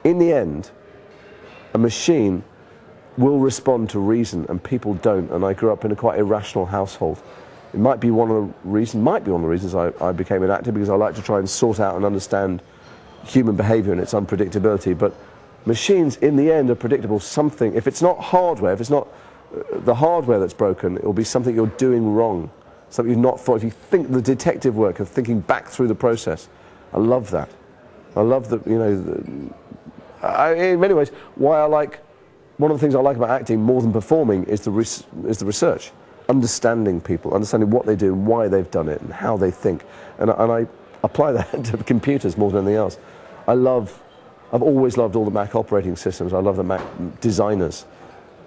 in the end, a machine will respond to reason and people don't. And I grew up in a quite irrational household. It might be one of the reasons I became an actor, because I like to try and sort out and understand human behavior and its unpredictability. But machines, in the end, are predictable. Something, if it's not hardware, if it's not the hardware that's broken, it will be something you're doing wrong, something you've not thought. If you think the detective work of thinking back through the process, I love that. I love that, you know, in many ways, one of the things I like about acting more than performing is the research. Understanding people, understanding what they do and why they've done it and how they think. And I apply that to computers more than anything else. I've always loved all the Mac operating systems. I love the Mac designers,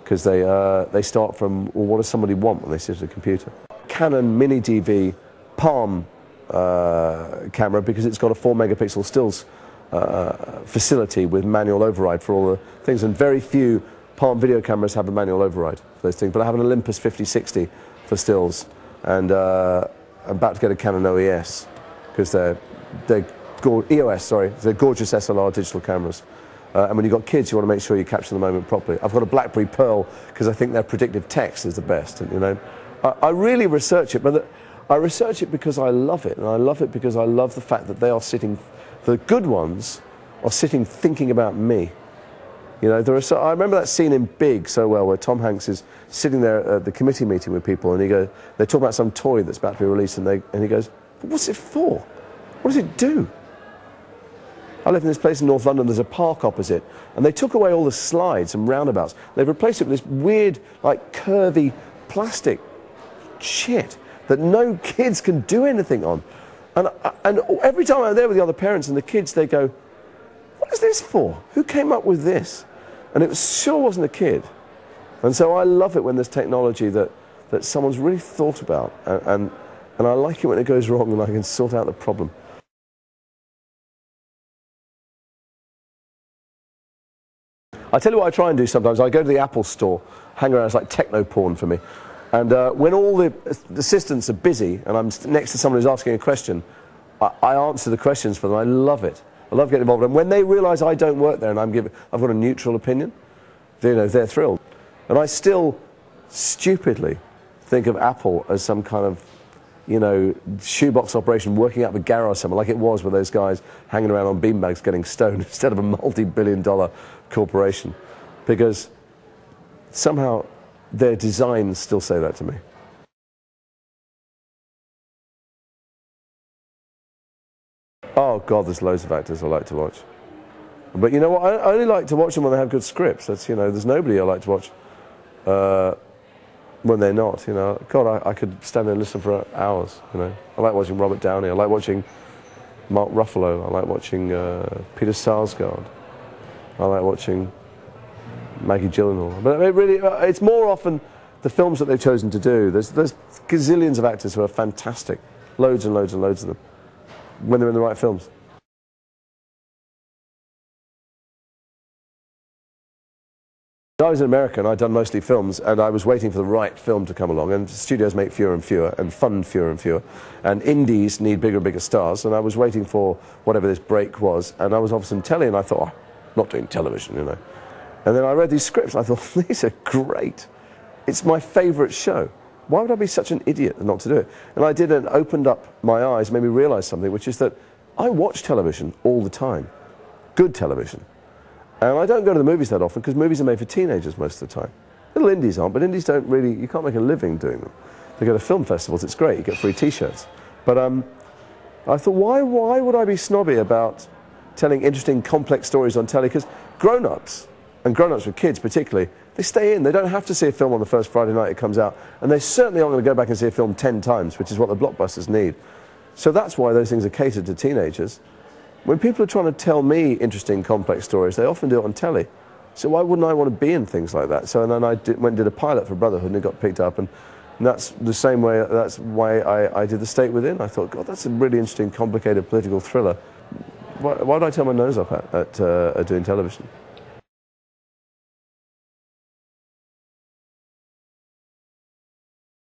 because they start from, well, what does somebody want when they sit at a computer? Canon Mini DV Palm camera, because it's got a 4 megapixel stills facility with manual override for all the things, and very few Palm video cameras have a manual override for those things. But I have an Olympus 5060 for stills, and I'm about to get a Canon OES, because they're EOS, sorry, they're gorgeous SLR digital cameras. And when you've got kids, you want to make sure you capture the moment properly. I've got a BlackBerry Pearl, because I think their predictive text is the best. And, you know, I really research it, but I research it because I love it, and I love it because I love the fact that they are sitting, the good ones are sitting thinking about me. You know, I remember that scene in Big so well, where Tom Hanks is sitting there at the committee meeting with people, and they talk about some toy that's about to be released, and he goes, "But what's it for? What does it do?" I live in this place in North London, there's a park opposite, and they took away all the slides and roundabouts. They've replaced it with this weird, like, curvy plastic shit that no kids can do anything on. And every time I'm there with the other parents and the kids, they go, "What is this for? Who came up with this?" And it sure wasn't a kid. And so I love it when there's technology that someone's really thought about, and I like it when it goes wrong and I can sort out the problem. I tell you what I try and do sometimes. I go to the Apple store, hang around, it's like techno porn for me. And when all the assistants are busy and I'm next to someone who's asking a question, I answer the questions for them. I love it. I love getting involved. And when they realise I don't work there and I've got a neutral opinion, you know, they're thrilled. And I still stupidly think of Apple as some kind of, you know, shoebox operation working out of a garage somewhere, like it was with those guys hanging around on beanbags getting stoned, instead of a multi-billion-dollar corporation. Because somehow their designs still say that to me. Oh God, there's loads of actors I like to watch. But you know what, I only like to watch them when they have good scripts. That's, you know, there's nobody I like to watch when they're not, you know. God, I could stand there and listen for hours, you know. I like watching Robert Downey, I like watching Mark Ruffalo, I like watching Peter Sarsgaard, I like watching Maggie Gyllenhaal. But it really, it's more often the films that they've chosen to do. There's gazillions of actors who are fantastic, loads and loads and loads of them, when they're in the right films. I was in America and I'd done mostly films, and I was waiting for the right film to come along, and studios make fewer and fewer and fund fewer and fewer, and indies need bigger and bigger stars, and I was waiting for whatever this break was, and I was off some telly, and I thought, oh, not doing television, you know. And then I read these scripts, and I thought, these are great. It's my favourite show. Why would I be such an idiot not to do it? And I did, and opened up my eyes, made me realise something, which is that I watch television all the time. Good television. And I don't go to the movies that often, because movies are made for teenagers most of the time. Little indies aren't, but indies don't really, you can't make a living doing them. They go to film festivals, it's great, you get free t-shirts. But I thought, why would I be snobby about telling interesting, complex stories on telly? Because grown-ups, and grown-ups with kids particularly, they stay in. They don't have to see a film on the first Friday night it comes out, and they certainly aren't going to go back and see a film 10 times, which is what the blockbusters need. So that's why those things are catered to teenagers. When people are trying to tell me interesting, complex stories, they often do it on telly. So why wouldn't I want to be in things like that? So then I went and did a pilot for Brotherhood, and it got picked up, and that's the same way, that's why I did The State Within. I thought, God, that's a really interesting, complicated political thriller. Why would I turn my nose up at doing television?